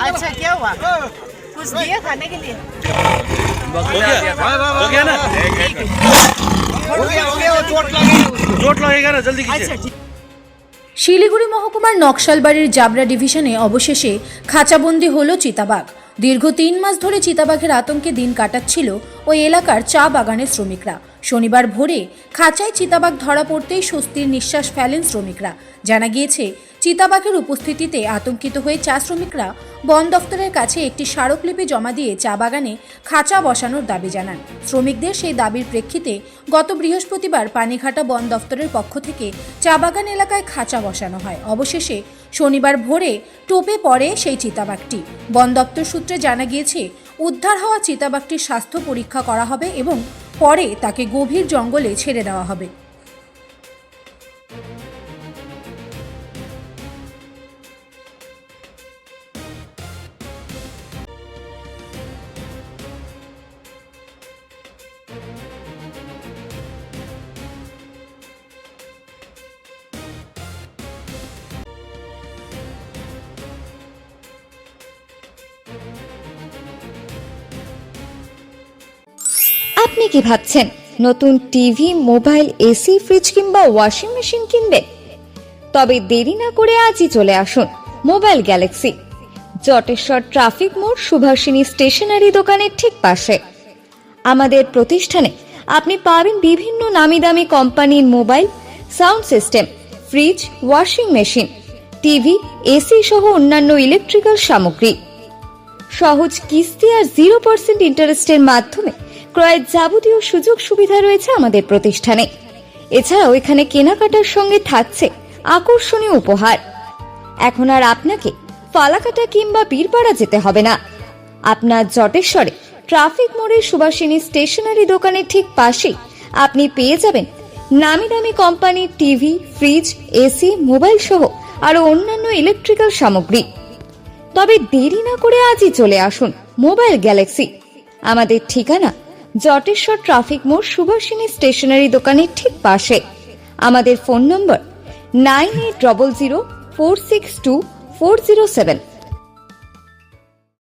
अच्छा क्या हुआ? कुछ दिया खाने के लिए? हो गया ना? चोट लगेगा ना, जल्दी कीजिए। अच्छा ठीक। শিলিগুড়ি মহকুমার নকশালবাড়ির জাবরা ডিভিশনে অবশেষে খাঁচাবন্দি হলো চিতাবাঘ। দীর্ঘ 3 মাস ধরে চিতাবাঘের আতঙ্কে দিন কাটাচ্ছিল ওই এলাকার চা বাগানের শ্রমিকরা। শনিবার ভোরে খাঁচায় চিতাবাঘ ধরা পড়তেই স্বস্তির নিঃশ্বাস ফেলেন শ্রমিকরা। জানা গিয়েছে, চিতাবাঘের উপস্থিতিতে আতঙ্কিত হয়ে চা শ্রমিকরা বন দফতরের কাছে একটি স্মারকলিপি জমা দিয়ে চা বাগানে খাঁচা বসানোর দাবি জানান। শ্রমিকদের সেই দাবির প্রেক্ষিতে গত বৃহস্পতিবার পানিঘাটা বন দফতরের পক্ষ থেকে চা বাগান এলাকায় খাঁচা বসানো হয়। অবশেষে শনিবার ভোরে টোপে পড়ে সেই চিতাবাঘটি। বন দপ্তর সূত্রে জানা গিয়েছে, উদ্ধার হওয়া চিতাবাঘটির স্বাস্থ্য পরীক্ষা করা হবে এবং পরে তাকে গভীর জঙ্গলে ছেড়ে দেওয়া হবে। আপনি কি ভাবছেন নতুন টিভি, মোবাইল, এসি, ফ্রিজ কিংবা ওয়াশিং মেশিন কিনবেন? তবে দেরি না করে আজই চলে আসুন মোবাইল গ্যালাক্সি, জটেশ্বর ট্রাফিক মোড়, সুভাষিনী স্টেশনারি দোকানের ঠিক পাশে। আমাদের প্রতিষ্ঠানে আপনি পাবেন বিভিন্ন নামি দামি কোম্পানির mobile, sound system, fridge, washing machine, TV, AC সহ অন্যান্য ইলেকট্রিক্যাল সামগ্রী। সহজ কিস্তি আর 0% ইন্টারেস্টের মাধ্যমে ক্রয়ের যাবতীয় সুযোগ সুবিধা রয়েছে আমাদের প্রতিষ্ঠানে। এছাড়াও এখানে কেনাকাটার সঙ্গে থাকছে আকর্ষণীয় উপহার। এখন আর আপনাকে ফালাকাটা কিংবা বীরপাড়া যেতে হবে না। আপনার জটেশ্বরে ট্রাফিক মোড়ের সুভাষিনী স্টেশনারি দোকানের ঠিক পাশেই আপনি পেয়ে যাবেন নামি দামি কোম্পানির টিভি, ফ্রিজ, এসি, মোবাইল সহ আরো অন্যান্য ইলেকট্রিক্যাল সামগ্রী। তবে দেরি না করে আজই চলে আসুন মোবাইল গ্যালাক্সি। আমাদের ঠিকানা জটেশ্বর ট্রাফিক মোড়, সুভাষিনী স্টেশনারি দোকানের ঠিক পাশে। আমাদের ফোন নম্বর 9800462407।